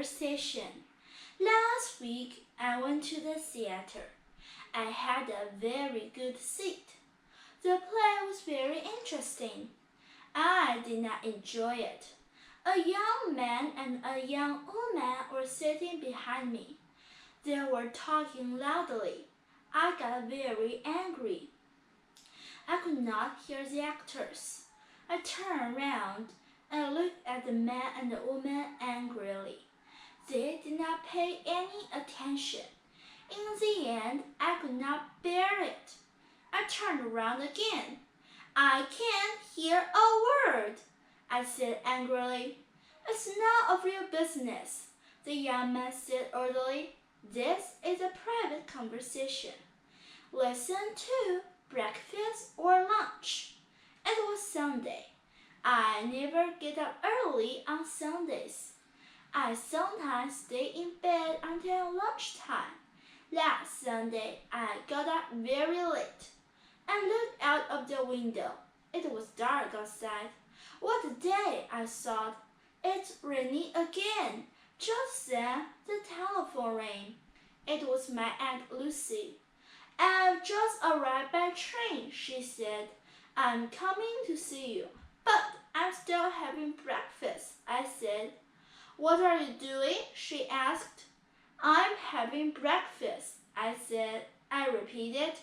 conversation. Last week, I went to the theater. I had a very good seat. The play was very interesting. I did not enjoy it. A young man and a young woman were sitting behind me. They were talking loudly. I got very angry. I could not hear the actors. I turned around and looked at the man and the woman angrily. They did not pay any attention. In the end, I could not bear it. I turned around again. I can't hear a word, I said angrily. It's none of your business, the young man said orderly. This is a private conversation. Listen to breakfast or lunch. It was Sunday. I never get up early on Sundays. I sometimes stay in bed until lunchtime. Last Sunday, I got up very late. I looked out of the window. It was dark outside. What a day, I thought. It's raining again. Just then, the telephone rang. It was my Aunt Lucy. I've just arrived by train, she said. I'm coming to see you, but I'm still having breakfast, I said. What are you doing? She asked. I'm having breakfast, I said. I repeated.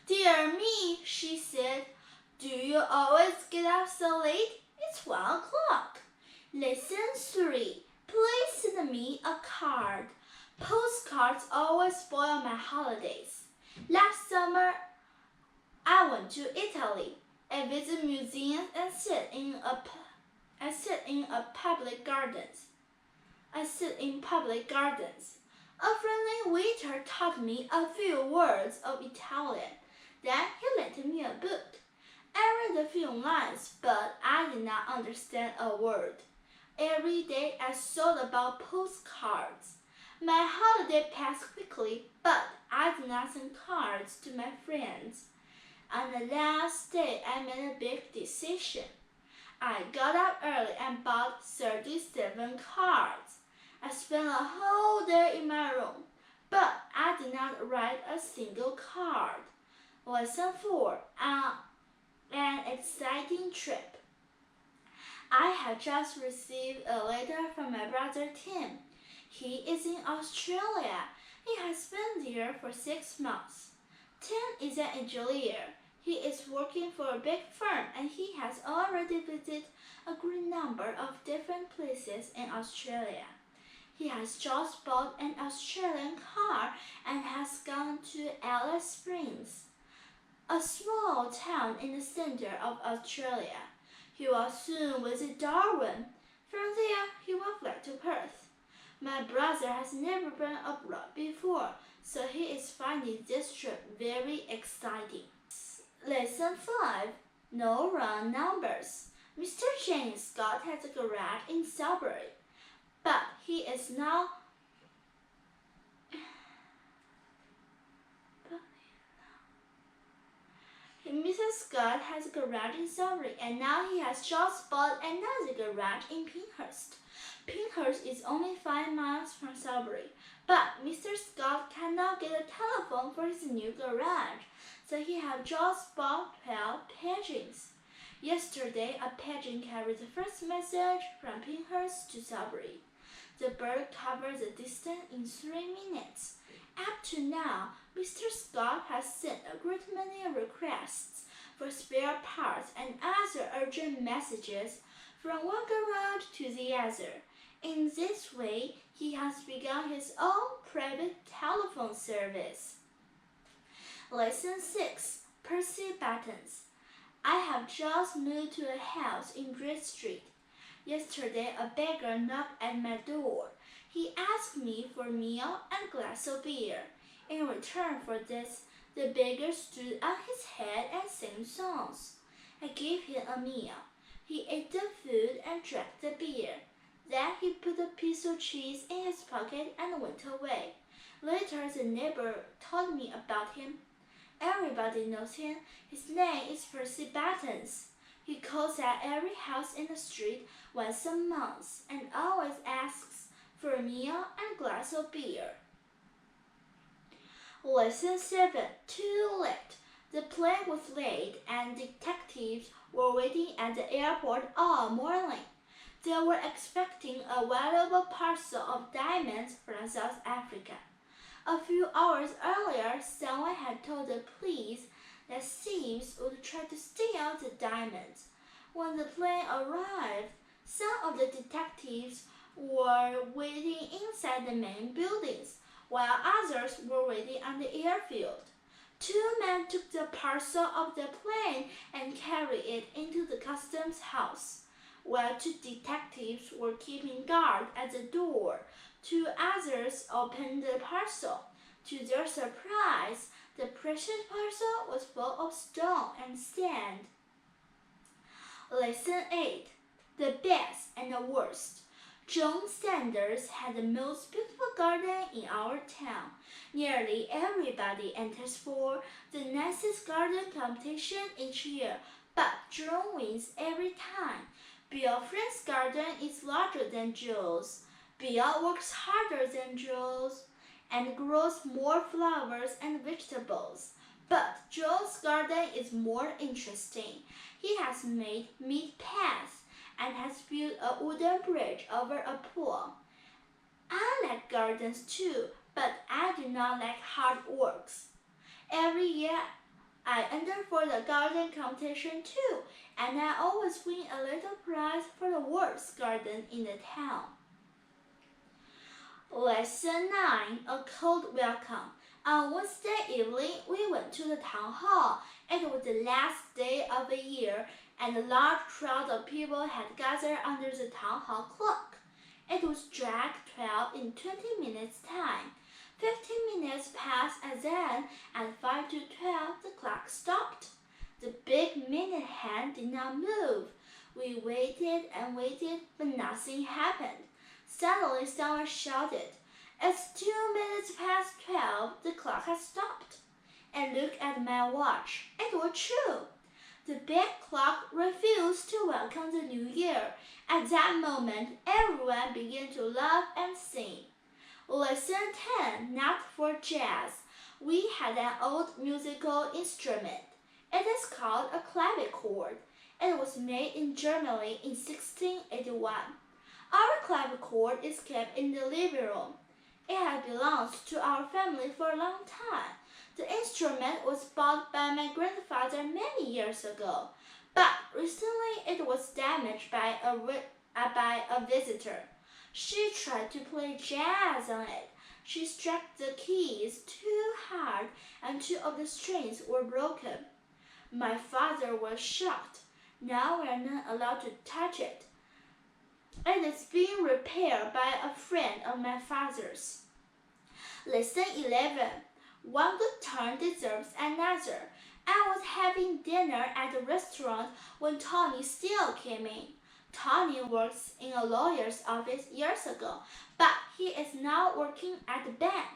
Dear me, she said. Do you always get up so late? It's 1 o'clock. Lesson 3. Please send me a card. Postcards always spoil my holidays. Last summer, I went to Italy. I visit museums and sit in public gardens. A friendly waiter taught me a few words of Italian. Then he lent me a book. I read a few lines, but I did not understand a word. Every day I thought about postcards. My holiday passed quickly, but I did not send cards to my friends. On the last day, I made a big decision. I got up early and bought 37 cards. I spent a whole day in my room, but I did not write a single card. Lesson 4. An exciting trip. I have just received a letter from my brother Tim. He is in Australia. He has been there for 6 months. Tim is an engineer. He is working for a big firm and he has already visited a great number of different places in Australia. He has just bought an Australian car and has gone to Alice Springs, a small town in the center of Australia. He will soon visit Darwin. From there, he will fly to Perth. My brother has never been abroad before, so he is finding this trip very exciting. Lesson 5. No wrong numbers. Mr. James Scott has a garage in Sudbury, but he is now Mrs. Scott has a garage in Sudbury, and now he has just bought another garage in Pinehurst. Pinehurst is only 5 miles from Sudbury, but Mr. Scott cannot get a telephone for his new garage, so he has just bought 12 pigeons. Yesterday, a pigeon carried the first message from Pinehurst to Sudbury. The bird covered the distance in 3 minutes. Up to now, Mr. Scott has sent a great many requests for spare parts and other urgent messages from one garage to the other. In this way, he has begun his own private telephone service. Lesson 6. Percy Buttons. I have just moved to a house in Great Street. Yesterday, a beggar knocked at my door. He asked me for a meal and a glass of beer. In return for this, the beggar stood on his head and sang songs. I gave him a meal. He ate the food and drank the beer. Then he put a piece of cheese in his pocket and went away. Later, the neighbor told me about him. Everybody knows him. His name is Percy Buttons. He calls at every house in the street once a month and always asks for a meal and a glass of beer. Lesson 7. Too late. The plane was late and detectives were waiting at the airport all morning. They were expecting a valuable parcel of diamonds from South Africa. A few hours earlier, someone had told the police that thieves would try to steal the diamonds. When the plane arrived, some of the detectives were waiting inside the main buildings, while others were waiting on the airfield. Two men took the parcel of the plane and carried it into the customs house, while two detectives were keeping guard at the door. Two others opened the parcel. To their surprise, the precious parcel was full of stone and sand. Lesson 8. The best and the worst. John Sanders had the most beautiful garden in our town. Nearly everybody enters for the nicest garden competition each year, but John wins every time. Bill Friend's garden is larger than Joe's. Bill works harder than Joe's and grows more flowers and vegetables. But Joe's garden is more interesting. He has made meat paths and has built a wooden bridge over a pool. I like gardens too, but I do not like hard works. Every year I enter for the garden competition too, and I always win a little prize for the worst garden in the town. Lesson 9. A cold welcome. On Wednesday evening, we went to the town hall. It was the last day of the year, and a large crowd of people had gathered under the town hall clock. It was strike 12 in 20 minutes' time. 15 minutes passed, and then at 5 to 12, the clock stopped. The big minute hand did not move. We waited and waited, but nothing happened. Suddenly, someone shouted, "It's 2 minutes past 12. The clock has stopped." I looked at my watch. It was true. The big clock refused to welcome the new year. At that moment, everyone began to laugh and sing. Lesson 10. Not for jazz. We had an old musical instrument. It is called a clavichord. It was made in Germany in 1681. Our clavichord is kept in the living room. It has belonged to our family for a long time. The instrument was bought by my grandfather many years ago, but recently it was damaged by a visitor. She tried to play jazz on it. She struck the keys too hard and 2 of the strings were broken. My father was shocked. Now we are not allowed to touch it. It is being repaired by a friend of my father's. Lesson 11. One good turn deserves another. I was having dinner at a restaurant when Tony Steele came in. Tony works in a lawyer's office years ago, but he is now working at the bank.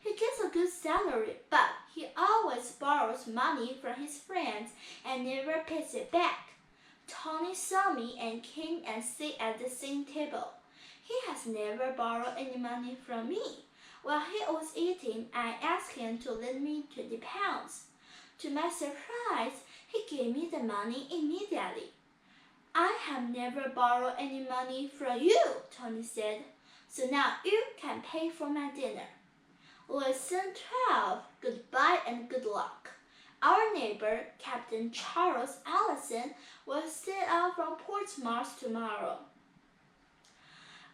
He gets a good salary, but he always borrows money from his friends and never pays it back. Tony saw me and came and sat at the same table. He has never borrowed any money from me. While he was eating, I asked him to lend me 20 pounds. To my surprise, he gave me the money immediately. "I have never borrowed any money from you," Tony said, "so now you can pay for my dinner." Lesson 12. Goodbye and good luck. Our neighbor, Captain Charles Allison, will set out from Portsmouth tomorrow.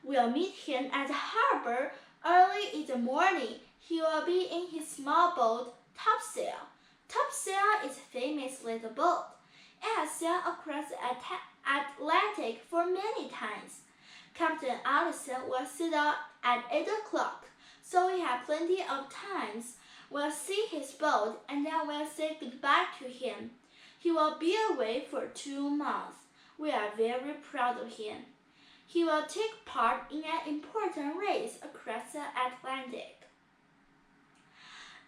We'll meet him at the harbor early in the morning. He will be in his small boat, Topsail. Topsail is a famous little boat. It has sailed across the Atlantic for many times. Captain Allison will set out at 8 o'clock, so we have plenty of time. We'll see his boat and then we'll say goodbye to him. He will be away for 2 months. We are very proud of him. He will take part in an important race across the Atlantic.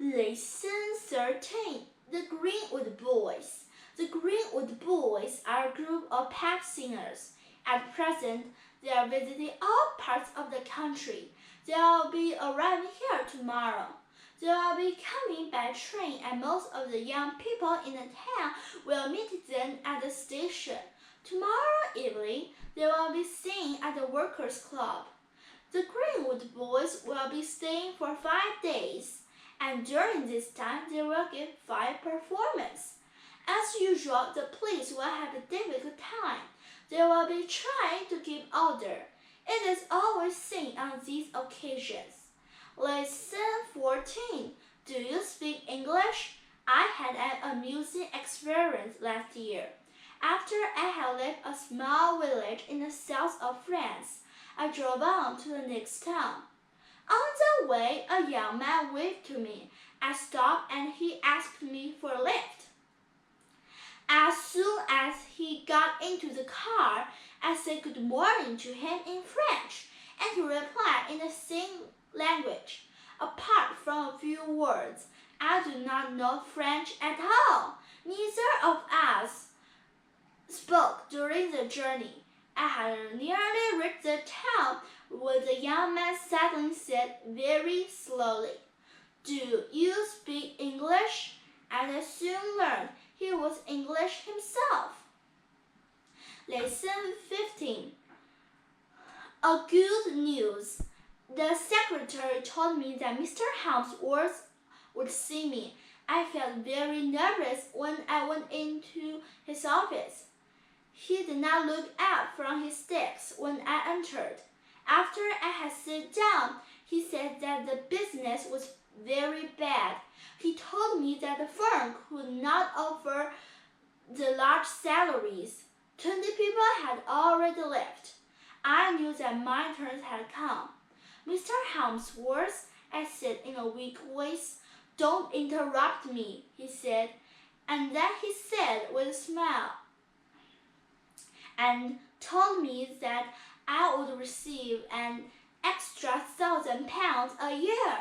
Lesson 13. The Greenwood Boys. The Greenwood Boys are a group of pep singers. At present, they are visiting all parts of the country. They will be arriving here tomorrow. They will be coming by train, and most of the young people in the town will meet them at the station. Tomorrow evening, they will be singing at the Workers' Club. The Greenwood Boys will be staying for 5 days, and during this time, they will give 5 performances. As usual, the police will have a difficult time. They will be trying to keep order. It is always seen on these occasions. Lesson 14. Do you speak English? I had an amusing experience last year. After I had left a small village in the south of France, I drove on to the next town. On the way, a young man waved to me. I stopped and he asked me for a lift. As soon as he got into the car, I said good morning to him in French, and he replied in the same language. Apart from a few words, I do not know French at all. Neither of us spoke during the journey. I had nearly reached the town when the young man suddenly said very slowly, "Do you speak English?" And I soon learned he was English himself. Lesson 15. A good news. The secretary told me that Mr. Helmsworth would see me. I felt very nervous when I went into his office. He did not look up from his desk when I entered. After I had sat down, he said that the business was very bad. He told me that the firm could not offer the large salaries. 20 people had already left. I knew that my turn had come. Mr. Helmsworth, I said in a weak voice. Don't interrupt me, he said. And then he said with a smile and told me that I would receive an extra £1,000 a year.